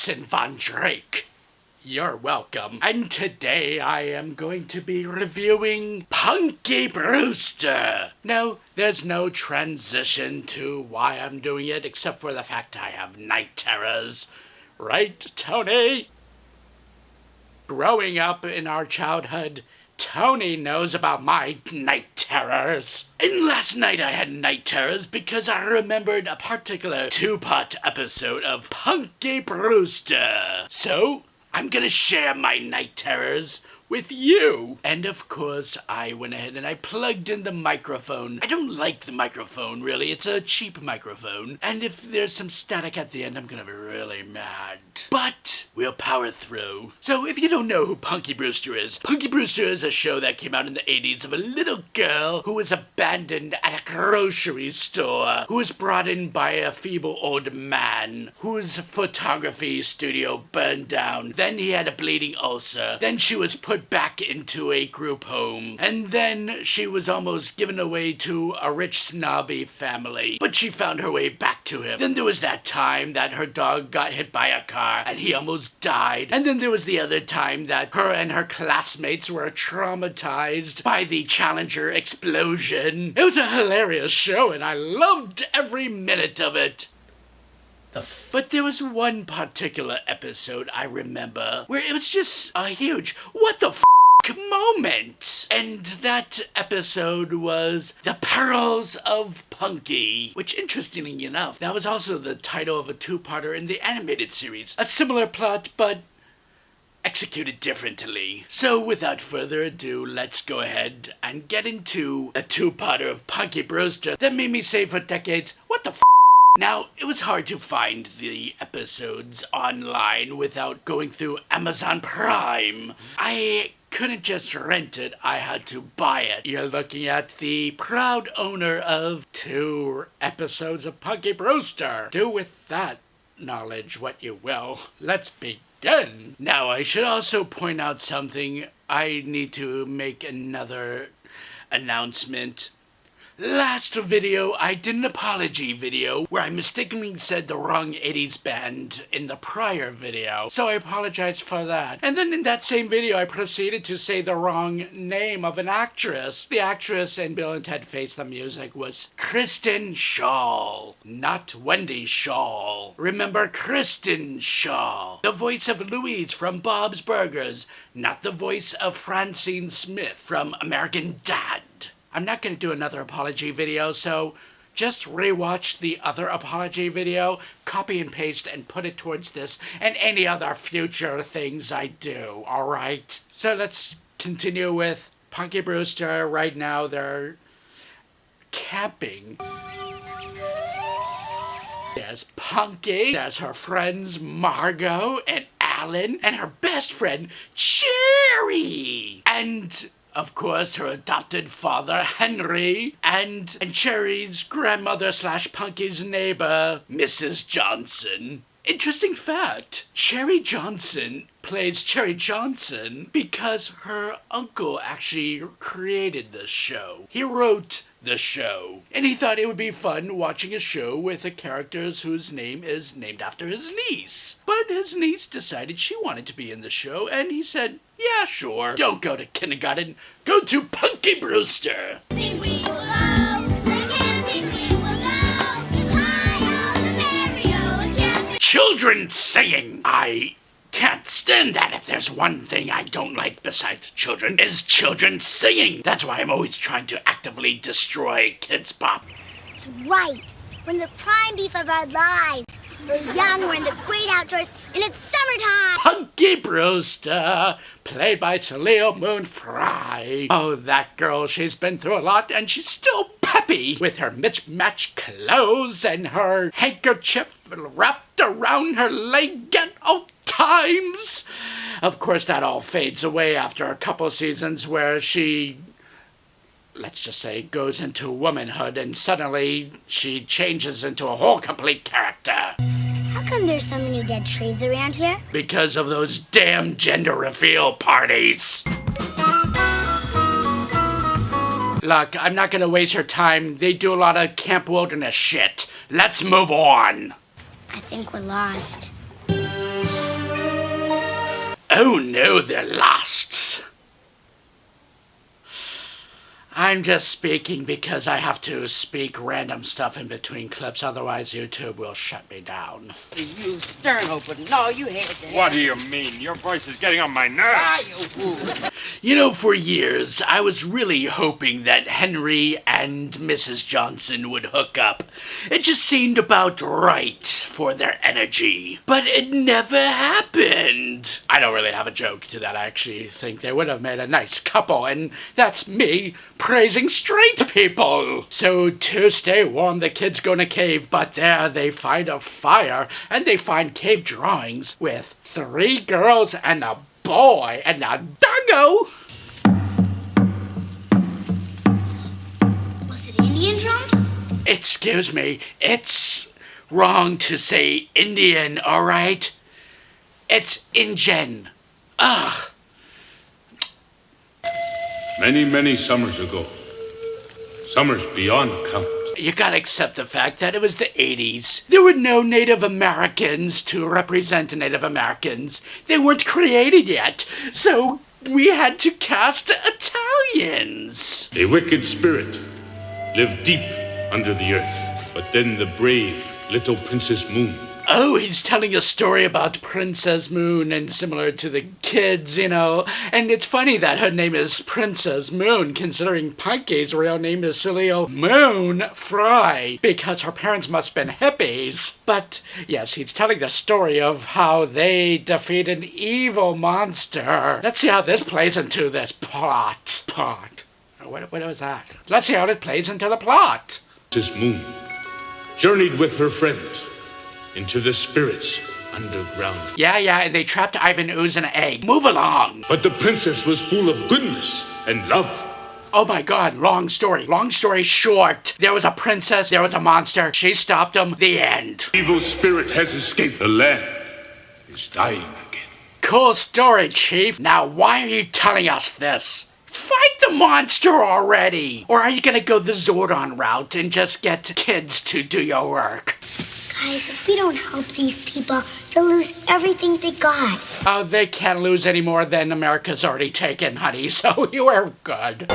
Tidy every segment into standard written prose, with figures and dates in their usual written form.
Addison Von Drake. You're welcome. And today I am going to be reviewing Punky Brewster. No, there's no transition to why I'm doing it except for the fact I have night terrors. Right, Tony? Growing up in our childhood, Tony knows about my night terrors. And last night I had night terrors because I remembered a particular two-part episode of Punky Brewster. So, I'm gonna share my night terrors with you. And of course, I went ahead and I plugged in the microphone. I don't like the microphone, really. It's a cheap microphone. And if there's some static at the end, I'm gonna be really mad. But we'll power through. So if you don't know who Punky Brewster is a show that came out in the 80s of a little girl who was abandoned at a grocery store, who was brought in by a feeble old man, whose photography studio burned down. Then he had a bleeding ulcer. Then she was put back into a group home. And then she was almost given away to a rich snobby family. But she found her way back to him. Then there was that time that her dog got hit by a car and he almost died. And then there was the other time that her and her classmates were traumatized by the Challenger explosion. It was a hilarious show and I loved every minute of it. But there was one particular episode I remember where it was just a huge what the f*** moment. And that episode was The Perils of Punky, which interestingly enough, that was also the title of a two-parter in the animated series. A similar plot, but executed differently. So without further ado, let's go ahead and get into a two-parter of Punky Brewster that made me say for decades, what the f***? Now, it was hard to find the episodes online without going through Amazon Prime. I couldn't just rent it, I had to buy it. You're looking at the proud owner of 2 episodes of Punky Brewster. Do with that knowledge what you will. Let's begin. Now, I should also point out something. I need to make another announcement. Last video, I did an apology video where I mistakenly said the wrong 80s band in the prior video, so I apologize for that. And then in that same video, I proceeded to say the wrong name of an actress. The actress in Bill and Ted Face the Music was Kristen Schaal, not Wendy Schaal. Remember Kristen Schaal, the voice of Louise from Bob's Burgers, not the voice of Francine Smith from American Dad. I'm not going to do another apology video, so just rewatch the other apology video, copy and paste, and put it towards this and any other future things I do, alright? So let's continue with Punky Brewster. Right now they're camping. There's Punky, there's her friends Margot and Alan, and her best friend Cherry! And of course, her adopted father, Henry, and Cherry's grandmother / Punky's neighbor, Mrs. Johnson. Interesting fact, Cherry Johnson plays Cherry Johnson because her uncle actually created this show. He wrote the show, and he thought it would be fun watching a show with the characters whose name is named after his niece. But his niece decided she wanted to be in the show, and he said, yeah, sure. Don't go to kindergarten. Go to Punky Brewster. We will go. Again, we will go. High on the merry-o again. Children singing. I can't stand that. If there's one thing I don't like besides children, is children singing. That's why I'm always trying to actively destroy Kids Bop. That's right. We're in the prime beef of our lives. We're young, we're in the great outdoors, and it's summertime! Punky Brewster, played by Celia Moon Fry. Oh, that girl, she's been through a lot, and she's still peppy with her mismatched clothes and her handkerchief wrapped around her leg at all times. Of course, that all fades away after a couple seasons where she, let's just say, goes into womanhood and suddenly she changes into a whole complete character. How come there's so many dead trees around here? Because of those damn gender reveal parties. Look, I'm not gonna waste your time. They do a lot of Camp Wilderness shit. Let's move on. I think we're lost. Oh no, they're lost. I'm just speaking because I have to speak random stuff in between clips, otherwise YouTube will shut me down. You stern open. No, you hate it. What do you mean? Your voice is getting on my nerves. Ah, you fool. You know, for years, I was really hoping that Henry and Mrs. Johnson would hook up. It just seemed about right for their energy. But it never happened. I don't really have a joke to that. I actually think they would have made a nice couple, and that's me praising straight people. So to stay warm, the kids go in a cave, but there they find a fire, and they find cave drawings with 3 girls and a boy and a doggo. Was it Indian drums? Excuse me, it's wrong to say Indian, alright? It's Injun. Ugh. Many, many summers ago. Summers beyond count. You gotta accept the fact that it was the 80s. There were no Native Americans to represent Native Americans. They weren't created yet, so we had to cast Italians. A wicked spirit lived deep under the earth. But then the brave little Princess Moon. Oh, he's telling a story about Princess Moon and similar to the kids, you know. And it's funny that her name is Princess Moon, considering Punky's real name is Celio Moon Fry, because her parents must have been hippies. But yes, he's telling the story of how they defeat an evil monster. Let's see how this plays into this plot. What was that? Let's see how it plays into the plot. Princess Moon journeyed with her friends into the spirits underground. Yeah, and they trapped Ivan Ooze in an egg. Move along. But the princess was full of goodness and love. Oh my god, long story. Long story short. There was a princess, there was a monster. She stopped him. The end. Evil spirit has escaped. The land is dying again. Cool story, Chief. Now, why are you telling us this? Fight the monster already! Or are you gonna go the Zordon route and just get kids to do your work? Guys, if we don't help these people, they'll lose everything they got. Oh, they can't lose any more than America's already taken, honey, so you are good.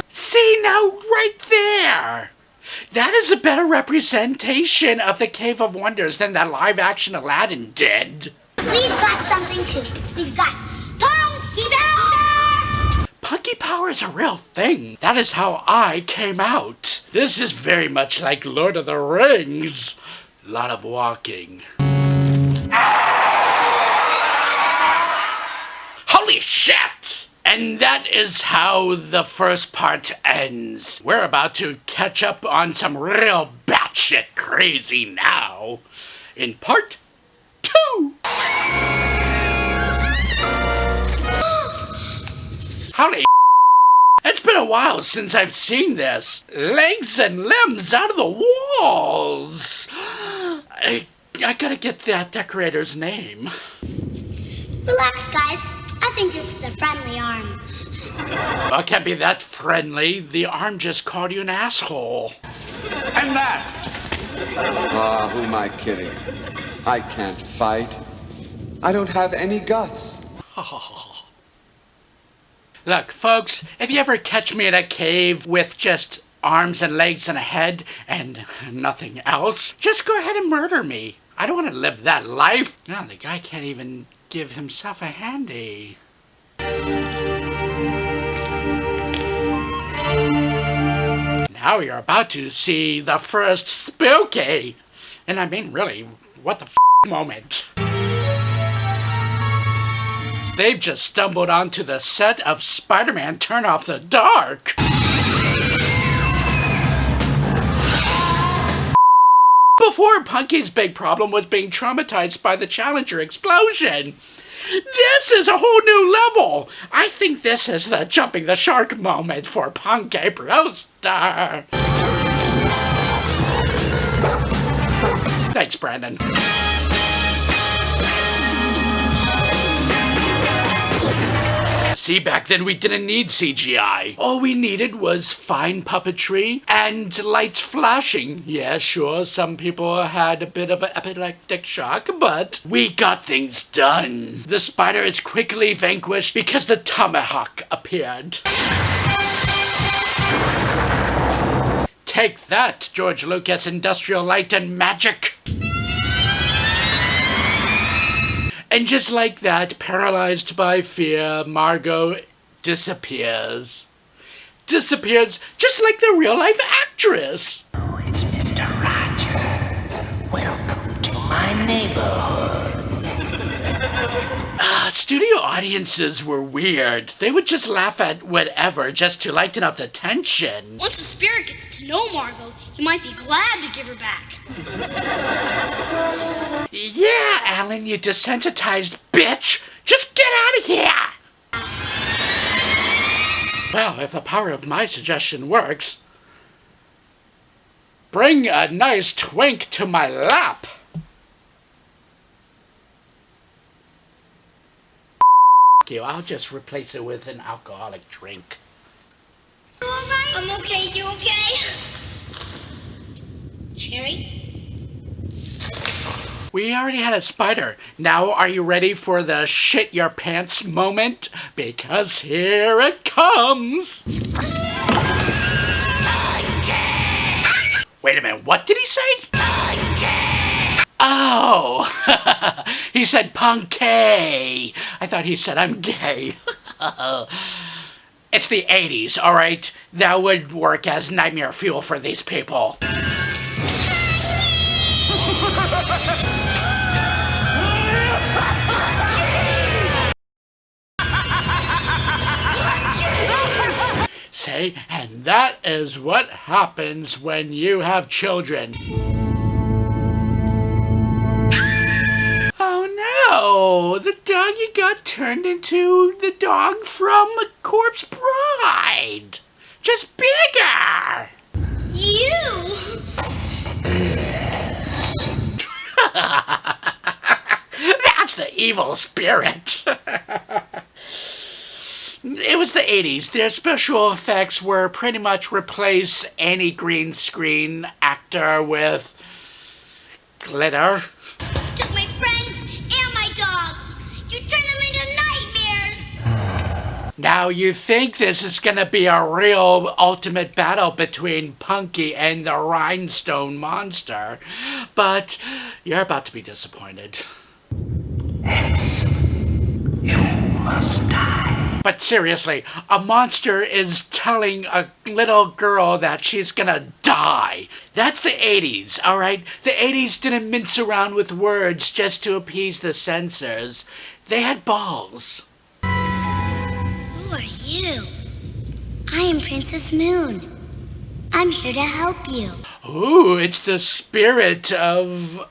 See, now, right there! That is a better representation of the Cave of Wonders than that live-action Aladdin did. We've got something too. We've got Punky Brewster! Punky power is a real thing. That is how I came out. This is very much like Lord of the Rings. A lot of walking. Holy shit! And that is how the first part ends. We're about to catch up on some real batshit crazy now. In part 2. Holy it's been a while since I've seen this. Legs and limbs out of the walls. I gotta get that decorator's name. Relax, guys. I think this is a friendly arm. Well, it can't be that friendly. The arm just called you an asshole. And that! Ah, who am I kidding? I can't fight. I don't have any guts. Look, folks, if you ever catch me in a cave with just arms and legs and a head and nothing else, just go ahead and murder me. I don't want to live that life. No, the guy can't even give himself a handy. Now you're about to see the first spooky, and I mean really, what the moment. They've just stumbled onto the set of Spider-Man Turn Off the Dark. Before, Punky's big problem was being traumatized by the Challenger explosion. This is a whole new level. I think this is the jumping the shark moment for Punky Brewster. Thanks, Brandon. See, back then we didn't need CGI. All we needed was fine puppetry and lights flashing. Yeah, sure, some people had a bit of an epileptic shock, but we got things done. The spider is quickly vanquished because the tomahawk appeared. Take that, George Lucas Industrial Light and Magic! And just like that, paralyzed by fear, Margot disappears. Disappears just like the real-life actress! Oh, it's Mr. Rogers. Welcome to my neighborhood. Studio audiences were weird. They would just laugh at whatever just to lighten up the tension. Once the spirit gets to know Margot, he might be glad to give her back. Yeah, Alan, you desensitized bitch! Just get out of here! Well, if the power of my suggestion works, bring a nice twink to my lap! You, I'll just replace it with an alcoholic drink. You all right? I'm okay. You okay? Cherry? We already had a spider. Now are you ready for the shit your pants moment? Because here it comes! Wait a minute, what did he say? Oh! He said punky! I thought he said I'm gay. It's the 80s, alright? That would work as nightmare fuel for these people. Say, and that is what happens when you have children. Oh, the doggy got turned into the dog from Corpse Bride. Just bigger. You! That's the evil spirit. It was the 80s. Their special effects were pretty much replace any green screen actor with glitter. Took my friends and my dog. You turned them into nightmares. Now you think this is gonna be a real ultimate battle between Punky and the Rhinestone Monster, but you're about to be disappointed. X, you must die. But seriously, a monster is telling a little girl that she's gonna die. That's the 80s, alright? The 80s didn't mince around with words just to appease the censors. They had balls. Who are you? I am Princess Moon. I'm here to help you. Ooh, it's the spirit of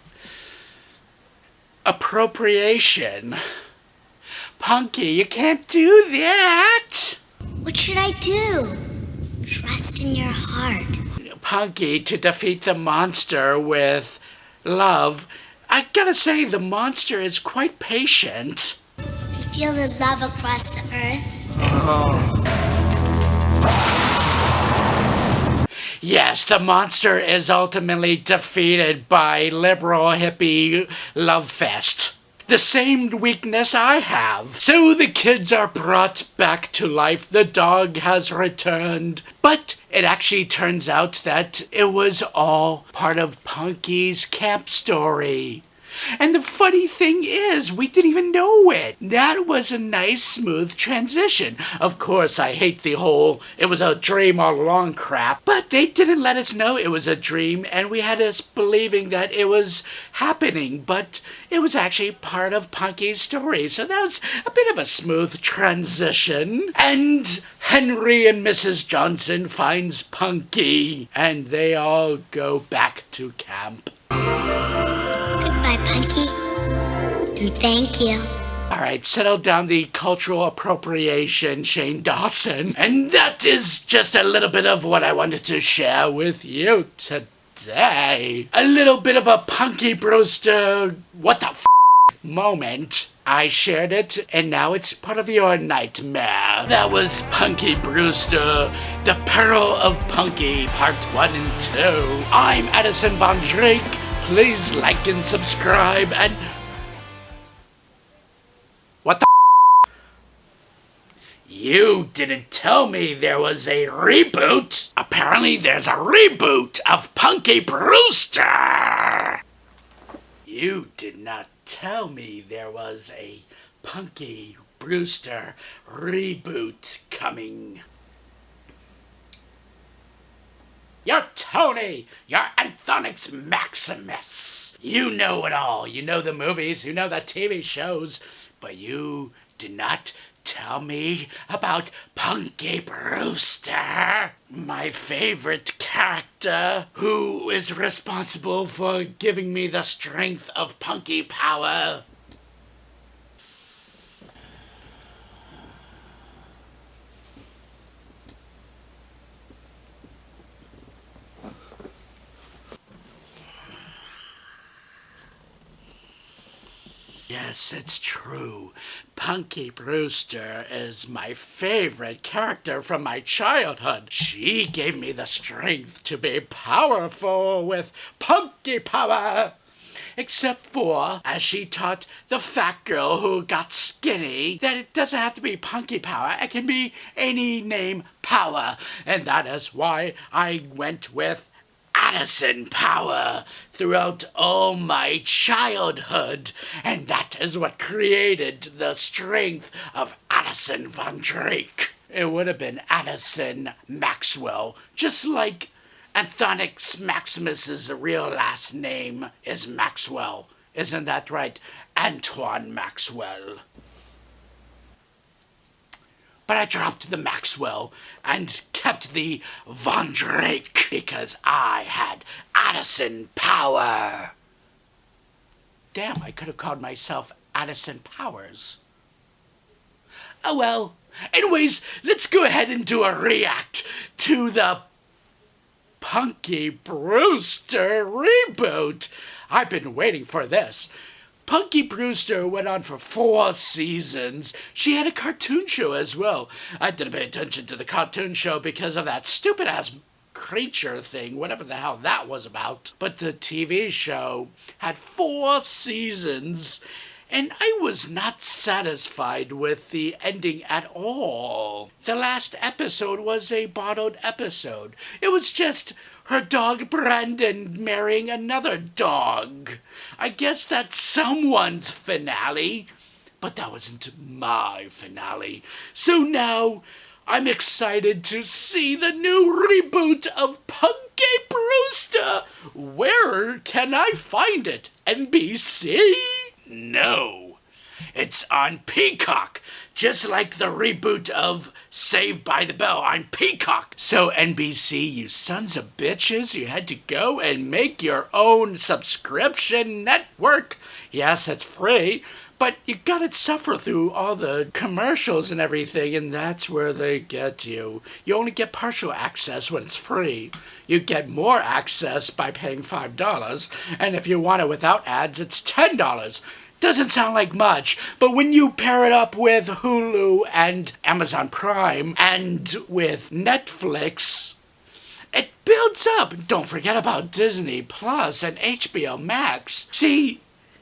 appropriation. Punky, you can't do that! What should I do? Trust in your heart. Punky, to defeat the monster with love. I gotta say, the monster is quite patient. Feel the love across the earth. Yes, the monster is ultimately defeated by liberal hippie love fest. The same weakness I have. So the kids are brought back to life. The dog has returned. But it actually turns out that it was all part of Punky's camp story. And the funny thing is, we didn't even know it. That was a nice, smooth transition. Of course, I hate the whole, it was a dream all along crap, but they didn't let us know it was a dream, and we had us believing that it was happening, but it was actually part of Punky's story, so that was a bit of a smooth transition. And Henry and Mrs. Johnson finds Punky, and they all go back to camp. Goodbye, Punky. And thank you. Alright, settle down the cultural appropriation, Shane Dawson. And that is just a little bit of what I wanted to share with you today. A little bit of a Punky Brewster, what the f*** moment. I shared it, and now it's part of your nightmare. That was Punky Brewster, The Peril of Punky, Part 1 and 2. I'm Addison Von Drake. Please like and subscribe, and... What the You didn't tell me there was a reboot. Apparently there's a reboot of Punky Brewster. You did not tell me there was a Punky Brewster reboot coming. You're Tony! You're Anthonyx Maximus! You know it all. You know the movies, you know the TV shows, but you did not tell me about Punky Brewster, my favorite character, who is responsible for giving me the strength of Punky power. Yes, it's true. Punky Brewster is my favorite character from my childhood. She gave me the strength to be powerful with Punky power. Except for, as she taught the fat girl who got skinny, that it doesn't have to be Punky power. It can be any name power. And that is why I went with Addison power throughout all my childhood, and that is what created the strength of Addison Von Drake. It would have been Addison Maxwell, just like Anthonyx Maximus's real last name is Maxwell. Isn't that right, Antoine Maxwell? But I dropped the Maxwell and kept the Von Drake because I had Addison power. Damn, I could have called myself Addison Powers. Oh well. Anyways, let's go ahead and do a react to the Punky Brewster reboot. I've been waiting for this. Punky Brewster went on for 4 seasons. She had a cartoon show as well. I didn't pay attention to the cartoon show because of that stupid-ass creature thing, whatever the hell that was about. But the TV show had 4 seasons, and I was not satisfied with the ending at all. The last episode was a bottled episode. It was just her dog Brandon marrying another dog. I guess that's someone's finale, but that wasn't my finale. So now I'm excited to see the new reboot of Punky Brewster. Where can I find it? NBC? No. It's on Peacock, just like the reboot of Saved by the Bell on Peacock. So NBC, you sons of bitches, you had to go and make your own subscription network. Yes, it's free, but you gotta suffer through all the commercials and everything, and that's where they get you. You only get partial access when it's free. You get more access by paying $5, and if you want it without ads, it's $10. Doesn't sound like much, but when you pair it up with Hulu and Amazon Prime and with Netflix, it builds up. Don't forget about Disney Plus and HBO Max. See,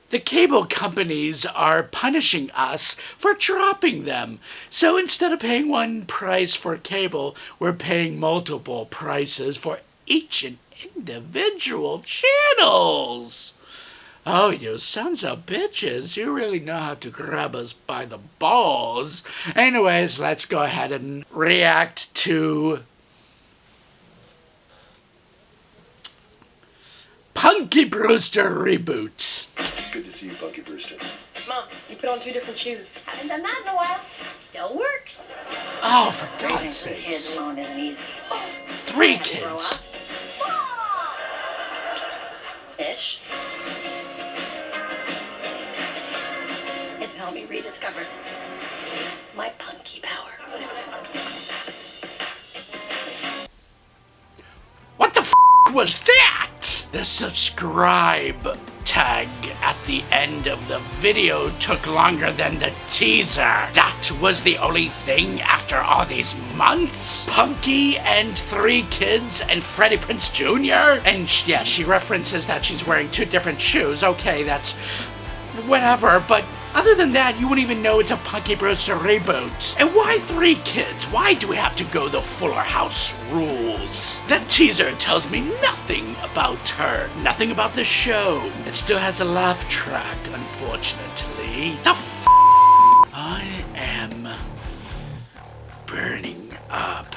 the cable companies are punishing us for dropping them. So instead of paying one price for cable, we're paying multiple prices for each and individual channels. Oh, you sons of bitches, you really know how to grab us by the balls. Anyways, let's go ahead and react to Punky Brewster reboot. Good to see you, Punky Brewster. Mom, you put on 2 different shoes. Haven't done that in a while. Still works. Oh, for God's Raising 3 sakes. kids alone isn't easy. 3 kids. Ish. It's helped me rediscover my punky power. What the f*** was that? The subscribe tag at the end of the video took longer than the teaser. That was the only thing after all these months? Punky and 3 kids and Freddie Prinze Jr.? And yeah, she references that she's wearing 2 different shoes. Okay, that's whatever, but other than that, you wouldn't even know it's a Punky Brewster reboot. And why 3 kids? Why do we have to go the Fuller House rules? That teaser tells me nothing about her, nothing about the show. It still has a laugh track, unfortunately. The f***? I am burning up.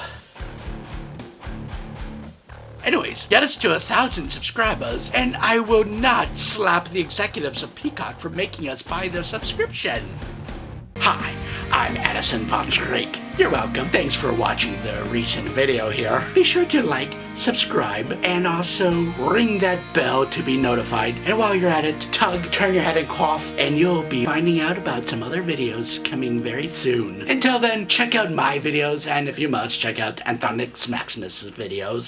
Anyways, get us to 1,000 subscribers, and I will not slap the executives of Peacock for making us buy their subscription. Hi, I'm Addison Von Schreck. You're welcome. Thanks for watching the recent video here. Be sure to like, subscribe, and also ring that bell to be notified. And while you're at it, tug, turn your head and cough, and you'll be finding out about some other videos coming very soon. Until then, check out my videos, and if you must, check out Anthonyx Maximus's videos.